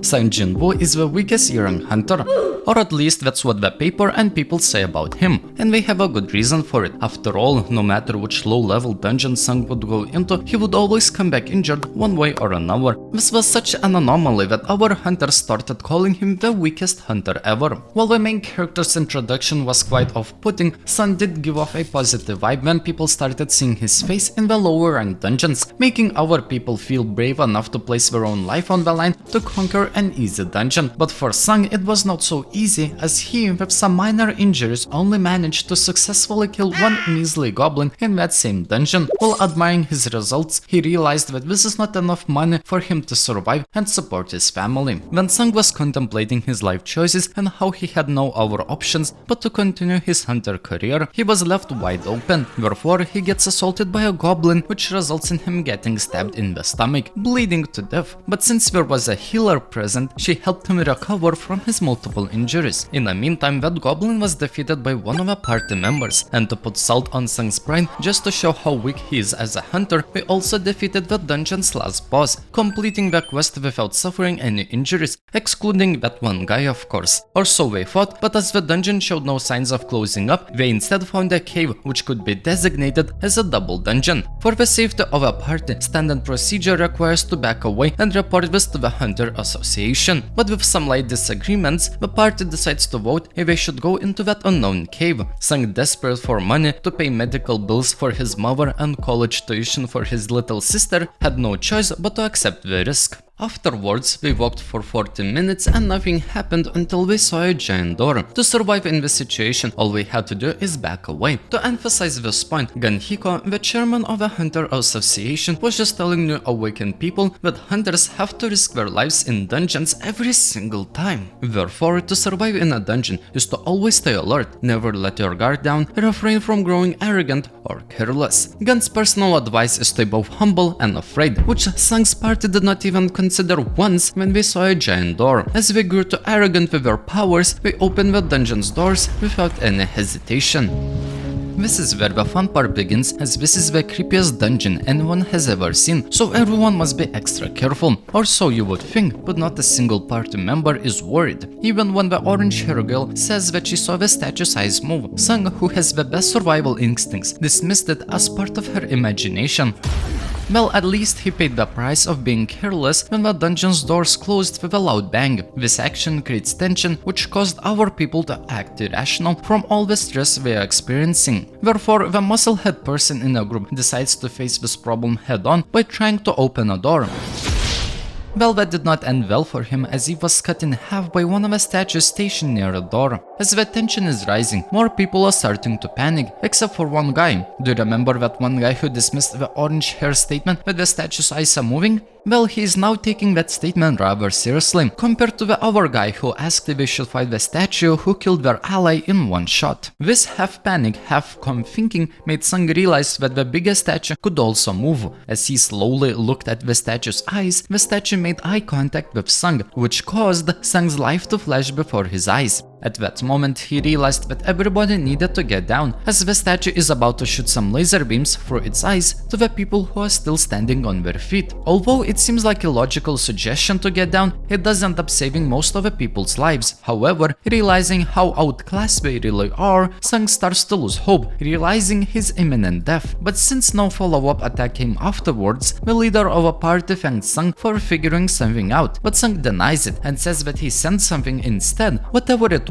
Sang Jin-Woo is the weakest young hunter, or at least that's what the paper and people say about him, and they have a good reason for it. After all, no matter which low-level dungeon Sang would go into, he would always come back injured one way or another. This was such an anomaly that our hunters started calling him the weakest hunter ever. While the main character's introduction was quite off-putting, Sang did give off a positive vibe when people started seeing his face in the lower-ranked dungeons, making our people feel brave enough to place their own life on the line to conquer an easy dungeon. But for Sang, it was not so easy, as he, with some minor injuries, only managed to successfully kill one measly goblin in that same dungeon. While admiring his results, he realized that this is not enough money for him to survive and support his family. When Sang was contemplating his life choices and how he had no other options but to continue his hunter career, he was left wide open. Therefore, he gets assaulted by a goblin, which results in him getting stabbed in the stomach, bleeding to death. But since there was a healer present, she helped him recover from his multiple injuries. In the meantime, that goblin was defeated by one of the party members, and to put salt on Sang's pride, just to show how weak he is as a hunter, we also defeated the dungeon's last boss, completing the quest without suffering any injuries, excluding that one guy of course. Or so they thought, but as the dungeon showed no signs of closing up, they instead found a cave which could be designated as a double dungeon. For the safety of a party, standard procedure requires to back away and report this to the Hunter Association. But with some light disagreements, the party decides to vote if they should go into that unknown cave. Sang, desperate for money to pay medical bills for his mother and college tuition for his little sister, had no choice but to accept the risk. Afterwards, we walked for 40 minutes and nothing happened until we saw a giant door. To survive in this situation, all we had to do is back away. To emphasize this point, Gun Hiko, the chairman of the Hunter Association, was just telling new awakened people that hunters have to risk their lives in dungeons every single time. Therefore, to survive in a dungeon is to always stay alert, never let your guard down, refrain from growing arrogant or careless. Gun's personal advice is to be both humble and afraid, which Sang's party did not even consider once when we saw a giant door. As we grew too arrogant with our powers, we opened the dungeon's doors without any hesitation. This is where the fun part begins, as this is the creepiest dungeon anyone has ever seen, so everyone must be extra careful. Or so you would think, but not a single party member is worried. Even when the orange-haired girl says that she saw the statue's eyes move, Sang, who has the best survival instincts, dismissed it as part of her imagination. Well, at least he paid the price of being careless when the dungeon's doors closed with a loud bang. This action creates tension, which caused our people to act irrational from all the stress they are experiencing. Therefore, the muscle-head person in a group decides to face this problem head-on by trying to open a door. Well, that did not end well for him, as he was cut in half by one of the statues stationed near the door. As the tension is rising, more people are starting to panic, except for one guy. Do you remember that one guy who dismissed the orange hair statement that the statue's eyes are moving? Well, he is now taking that statement rather seriously, compared to the other guy who asked if they should fight the statue who killed their ally in one shot. This half-panic, half-calm thinking made Sang realize that the biggest statue could also move. As he slowly looked at the statue's eyes, the statue made eye contact with Sang, which caused Sang's life to flash before his eyes. At that moment, he realized that everybody needed to get down, as the statue is about to shoot some laser beams through its eyes to the people who are still standing on their feet. Although it seems like a logical suggestion to get down, it does end up saving most of the people's lives. However, realizing how outclassed they really are, Sang starts to lose hope, realizing his imminent death. But since no follow-up attack came afterwards, the leader of a party thanked Sang for figuring something out, but Sang denies it and says that he sent something instead. Whatever it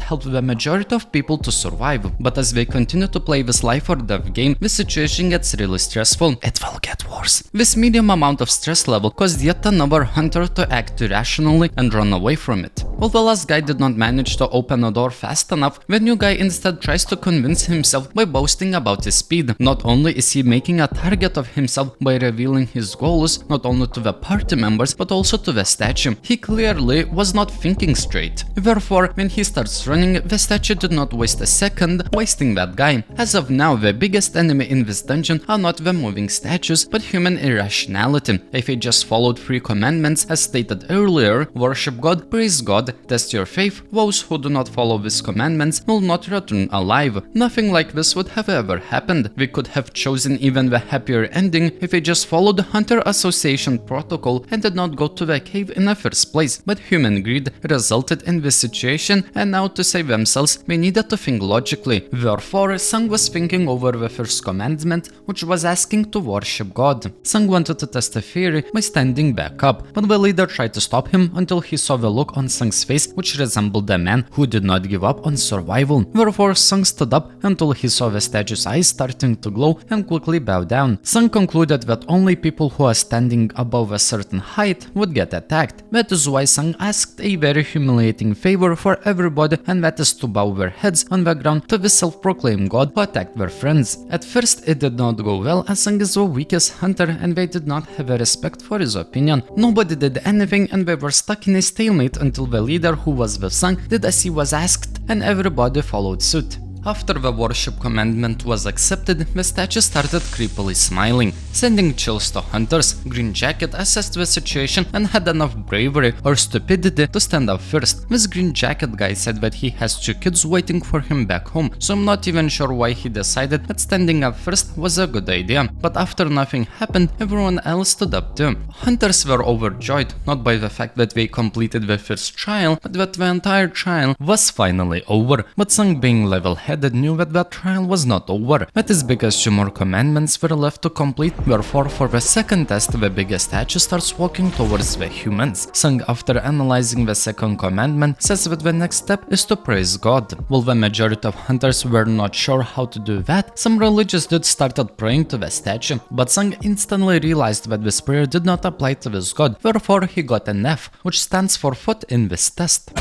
helped the majority of people to survive. But as they continue to play this life or death game, the situation gets really stressful. It will get worse. This medium amount of stress level caused yet another hunter to act irrationally and run away from it. While the last guy did not manage to open a door fast enough, the new guy instead tries to convince himself by boasting about his speed. Not only is he making a target of himself by revealing his goals, not only to the party members but also to the statue, he clearly was not thinking straight. Therefore, when he starts running, the statue did not waste a second wasting that guy. As of now, the biggest enemy in this dungeon are not the moving statues, but human irrationality. If he just followed 3 commandments as stated earlier, worship God, praise God, God, test your faith, those who do not follow these commandments will not return alive. Nothing like this would have ever happened. We could have chosen even the happier ending if we just followed the Hunter Association protocol and did not go to the cave in the first place, but human greed resulted in this situation, and now to save themselves we needed to think logically. Therefore, Sung was thinking over the first commandment, which was asking to worship God. Sung wanted to test the theory by standing back up, but the leader tried to stop him until he saw the look on Sung's face, which resembled a man who did not give up on survival. Therefore, Sung stood up until he saw the statue's eyes starting to glow and quickly bowed down. Sung concluded that only people who are standing above a certain height would get attacked. That is why Sung asked a very humiliating favor for everybody, and that is to bow their heads on the ground to the self-proclaimed god who attacked their friends. At first it did not go well, as Sung is the weakest hunter and they did not have a respect for his opinion. Nobody did anything and they were stuck in a stalemate until the leader, who was with Sung, did as he was asked, and everybody followed suit. After the worship commandment was accepted, the statue started creepily smiling, sending chills to hunters. Green Jacket assessed the situation and had enough bravery or stupidity to stand up first. This Green Jacket guy said that he has 2 kids waiting for him back home, so I'm not even sure why he decided that standing up first was a good idea. But after nothing happened, everyone else stood up too. Hunters were overjoyed, not by the fact that they completed the first trial, but that the entire trial was finally over. But Sung, being level-headed, knew that that trial was not over. That is because 2 more commandments were left to complete. Therefore, for the second test, the biggest statue starts walking towards the humans. Sung, after analyzing the second commandment, says that the next step is to praise God. While the majority of hunters were not sure how to do that, some religious dudes started praying to the statue, but Sung instantly realized that this prayer did not apply to this god. Therefore, he got an F, which stands for foot in this test.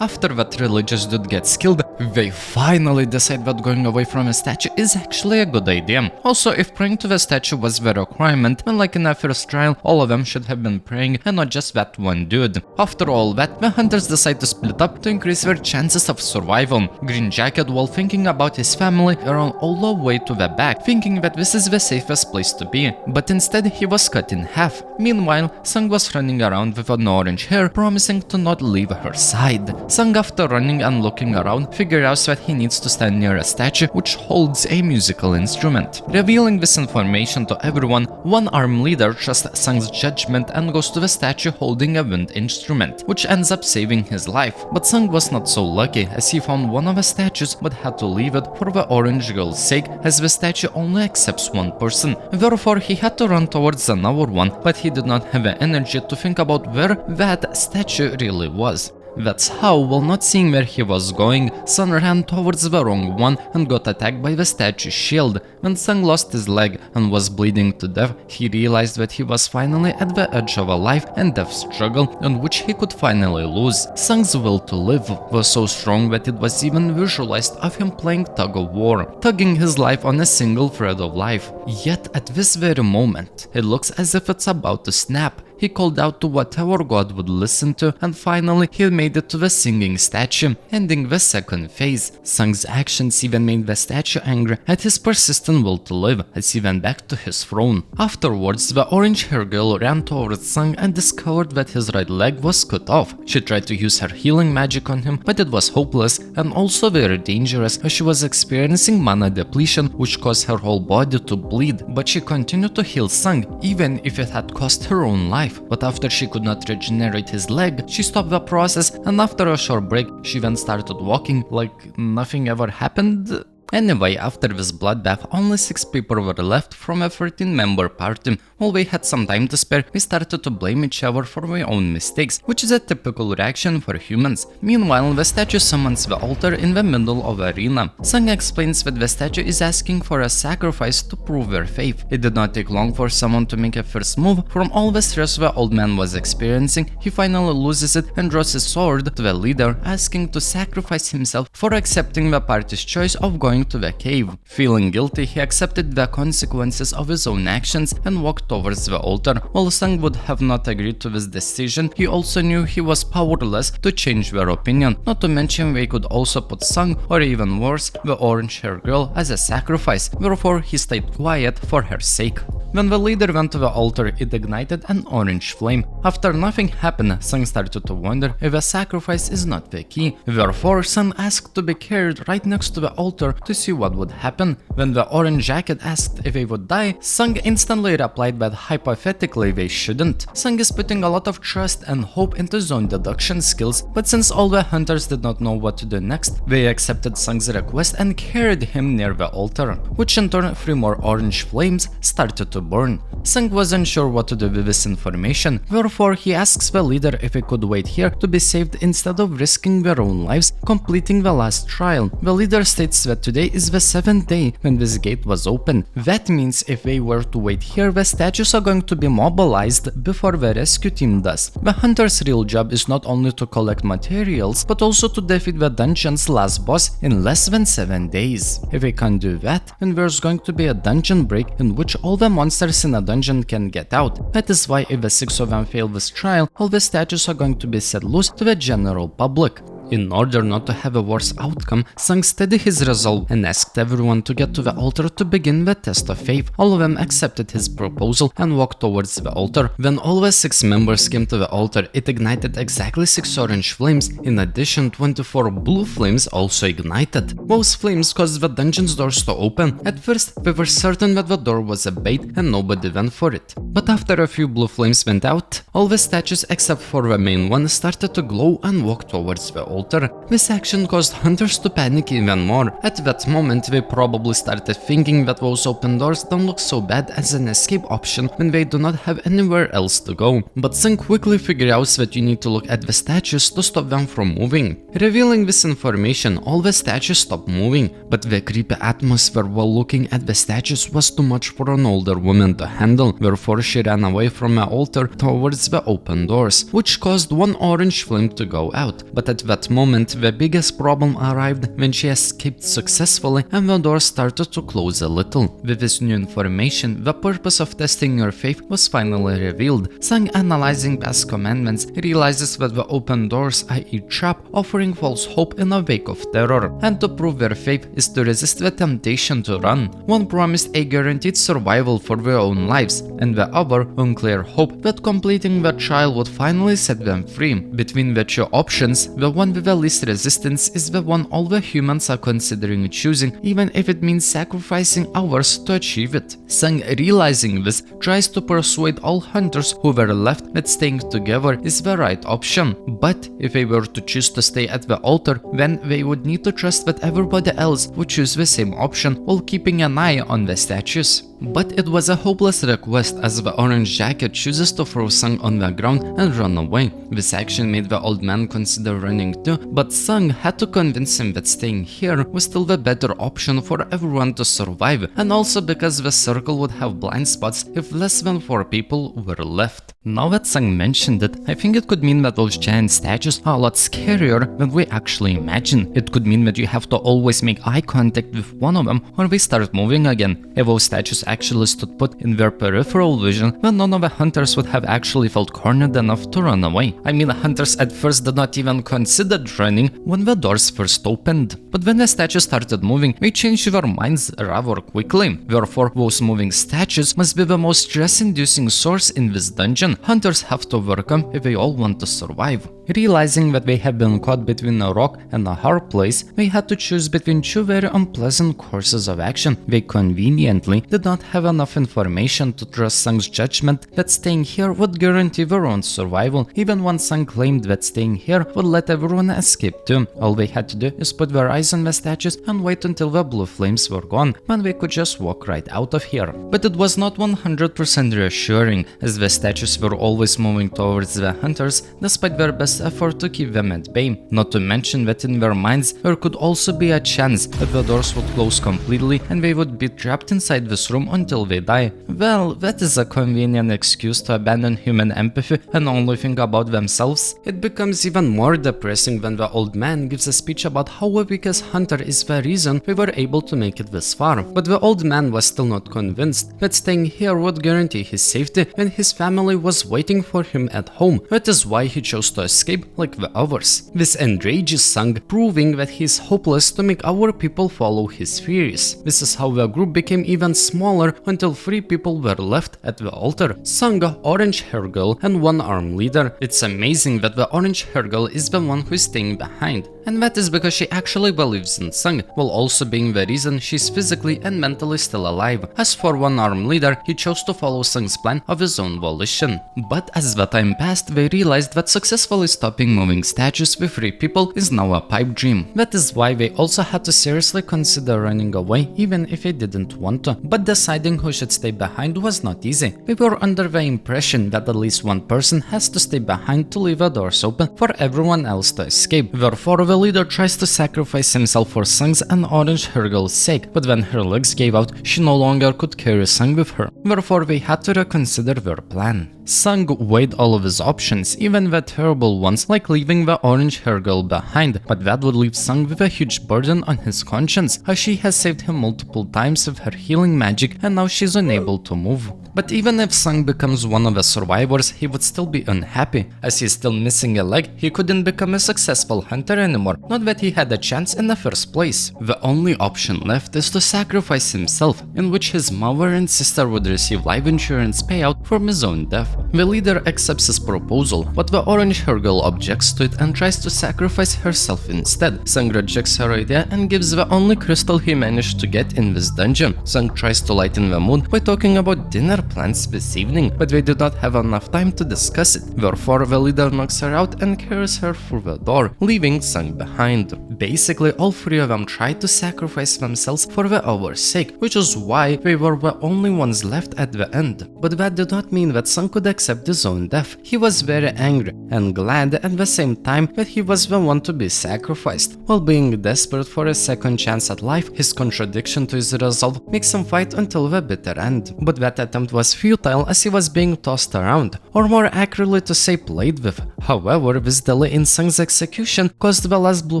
After that religious dude gets killed, they finally decide that going away from a statue is actually a good idea. Also, if praying to the statue was the requirement, then like in the first trial, all of them should have been praying and not just that one dude. After all that, the hunters decide to split up to increase their chances of survival. Green Jacket, while thinking about his family, ran all the way to the back, thinking that this is the safest place to be, but instead he was cut in half. Meanwhile, Sung was running around with an orange hair, promising to not leave her side. Sung, after running and looking around, figured out that he needs to stand near a statue which holds a musical instrument. Revealing this information to everyone, one armed leader trusts Sung's judgment and goes to the statue holding a wind instrument, which ends up saving his life. But Sung was not so lucky, as he found one of the statues but had to leave it for the orange girl's sake, as the statue only accepts one person. Therefore, he had to run towards another one, but he did not have the energy to think about where that statue really was. That's how, while not seeing where he was going, Sun ran towards the wrong one and got attacked by the statue's shield. When Sung lost his leg and was bleeding to death, he realized that he was finally at the edge of a life and death struggle in which he could finally lose. Sung's will to live was so strong that it was even visualized of him playing tug of war, tugging his life on a single thread of life. Yet at this very moment, it looks as if it's about to snap. He called out to whatever god would listen to, and finally he made it to the singing statue, ending the second phase. Sung's actions even made the statue angry at his persistent will to live, as he went back to his throne. Afterwards, the orange-haired girl ran towards Sung and discovered that his right leg was cut off. She tried to use her healing magic on him, but it was hopeless and also very dangerous, as she was experiencing mana depletion, which caused her whole body to bleed. But she continued to heal Sung, even if it had cost her own life. But after she could not regenerate his leg, she stopped the process, and after a short break, she then started walking like nothing ever happened. Anyway, after this bloodbath, only 6 people were left from a 13-member party. While we had some time to spare, we started to blame each other for their own mistakes, which is a typical reaction for humans. Meanwhile, the statue summons the altar in the middle of the arena. Sung explains that the statue is asking for a sacrifice to prove their faith. It did not take long for someone to make a first move. From all the stress the old man was experiencing, he finally loses it and draws his sword to the leader, asking to sacrifice himself for accepting the party's choice of going to the cave. Feeling guilty, he accepted the consequences of his own actions and walked towards the altar. While Sung would have not agreed to this decision, he also knew he was powerless to change their opinion, not to mention they could also put Sung, or even worse, the orange-haired girl, as a sacrifice. Therefore, he stayed quiet for her sake. When the leader went to the altar, it ignited an orange flame. After nothing happened, Sung started to wonder if a sacrifice is not the key. Therefore, Sung asked to be carried right next to the altar to see what would happen. When the orange jacket asked if they would die, Sung instantly replied that hypothetically they shouldn't. Sung is putting a lot of trust and hope into zone deduction skills, but since all the hunters did not know what to do next, they accepted Sung's request and carried him near the altar, which in turn 3 more orange flames started to burn. Sung wasn't sure what to do with this information, therefore he asks the leader if he could wait here to be saved instead of risking their own lives completing the last trial. The leader states that today is the 7th day when this gate was open. That means if they were to wait here, the statues are going to be mobilized before the rescue team does. The hunter's real job is not only to collect materials, but also to defeat the dungeon's last boss in less than 7 days. If they can't do that, then there's going to be a dungeon break in which all the monsters in a dungeon can get out. That is why if the 6 of them fail this trial, all the statues are going to be set loose to the general public. In order not to have a worse outcome, Sung steadied his resolve and asked everyone to get to the altar to begin the test of faith. All of them accepted his proposal and walked towards the altar. When all the 6 members came to the altar, it ignited exactly 6 orange flames. In addition, 24 blue flames also ignited. Those flames caused the dungeon's doors to open. At first, they were certain that the door was a bait and nobody went for it. But after a few blue flames went out, all the statues except for the main one started to glow and walk towards the altar. This action caused hunters to panic even more. At that moment, they probably started thinking that those open doors don't look so bad as an escape option when they do not have anywhere else to go. But Sung quickly figured out that you need to look at the statues to stop them from moving. Revealing this information, all the statues stopped moving, but the creepy atmosphere while looking at the statues was too much for an older woman to handle, therefore she ran away from the altar towards the open doors, which caused 1 orange flame to go out. But at that moment, the biggest problem arrived when she escaped successfully and the door started to close a little. With this new information, the purpose of testing your faith was finally revealed. Sung, analyzing past commandments, realizes that the open doors are a trap offering false hope in a wake of terror, and to prove their faith is to resist the temptation to run. One promised a guaranteed survival for their own lives, and the other unclear hope that completing the trial would finally set them free. Between the 2 options, the one with the least resistance is the one all the humans are considering choosing, even if it means sacrificing hours to achieve it. Sung, realizing this, tries to persuade all hunters who were left that staying together is the right option. But if they were to choose to stay at the altar, then they would need to trust that everybody else would choose the same option while keeping an eye on the statues. But it was a hopeless request as the orange jacket chooses to throw Sung on the ground and run away. This action made the old man consider running too, but Sung had to convince him that staying here was still the better option for everyone to survive, and also because the circle would have blind spots if less than 4 people were left. Now that Sung mentioned it, I think it could mean that those giant statues are a lot scarier than we actually imagine. It could mean that you have to always make eye contact with one of them or they start moving again. If those statues actually stood put in their peripheral vision, then none of the hunters would have actually felt cornered enough to run away. I mean, hunters at first did not even consider running when the doors first opened. But when the statues started moving, they changed their minds rather quickly. Therefore, those moving statues must be the most stress-inducing source in this dungeon hunters have to overcome if they all want to survive. Realizing that they had been caught between a rock and a hard place, they had to choose between 2 very unpleasant courses of action. They conveniently did not have enough information to trust Sung's judgment that staying here would guarantee their own survival, even when Sung claimed that staying here would let everyone escape too. All they had to do is put their eyes on the statues and wait until the blue flames were gone, when they could just walk right out of here. But it was not 100% reassuring, as the statues were always moving towards the hunters, despite their best effort to keep them at bay. Not to mention that in their minds there could also be a chance that the doors would close completely and they would be trapped inside this room until they die. Well, that is a convenient excuse to abandon human empathy and only think about themselves. It becomes even more depressing when the old man gives a speech about how a weakest hunter is the reason we were able to make it this far. But the old man was still not convinced that staying here would guarantee his safety when his family was waiting for him at home. That is why he chose to escape escape like the others. This enrages Sung, proving that he's hopeless to make our people follow his theories. This is how the group became even smaller until 3 people were left at the altar: Sung, orange hair girl, and one arm leader. It's amazing that the orange hair girl is the one who's staying behind, and that is because she actually believes in Sung, while also being the reason she's physically and mentally still alive. As for one arm leader, he chose to follow Sung's plan of his own volition. But as the time passed, they realized that successfully stopping moving statues with 3 people is now a pipe dream. That is why they also had to seriously consider running away, even if they didn't want to. But deciding who should stay behind was not easy. They were under the impression that at least one person has to stay behind to leave the doors open for everyone else to escape. Therefore, the leader tries to sacrifice himself for Sung's and orange hair girl's sake, but when her legs gave out, she no longer could carry Sung with her. Therefore, they had to reconsider their plan. Sung weighed all of his options, even the terrible ones like leaving the orange hair girl behind, but that would leave Sung with a huge burden on his conscience, as she has saved him multiple times with her healing magic and now she's unable to move. But even if Sung becomes one of the survivors, he would still be unhappy. As he's still missing a leg, he couldn't become a successful hunter anymore, not that he had a chance in the first place. The only option left is to sacrifice himself, in which his mother and sister would receive life insurance payout from his own death. The leader accepts his proposal, but the orange hair girl objects to it and tries to sacrifice herself instead. Sung rejects her idea and gives the only crystal he managed to get in this dungeon. Sung tries to lighten the mood by talking about dinner plans this evening, but they do not have enough time to discuss it. Therefore, the leader knocks her out and carries her through the door, leaving Sung behind. Basically, all 3 of them tried to sacrifice themselves for the other's sake, which is why they were the only ones left at the end. But that did not mean that Sung could accept his own death. He was very angry and glad at the same time that he was the one to be sacrificed. While being desperate for a second chance at life, his contradiction to his resolve makes him fight until the bitter end. But that attempt was futile as he was being tossed around, or more accurately to say played with. However, this delay in Sung's execution caused the last blue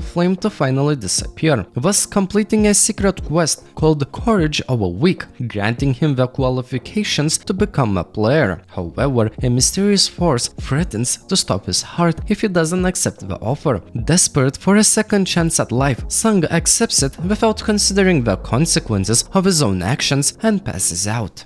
flame to finally disappear, thus completing a secret quest called Courage of a Weak, granting him the qualifications to become a player. However, a mysterious force threatens to stop his heart if he doesn't accept the offer. Desperate for a second chance at life, Sung accepts it without considering the consequences of his own actions and passes out.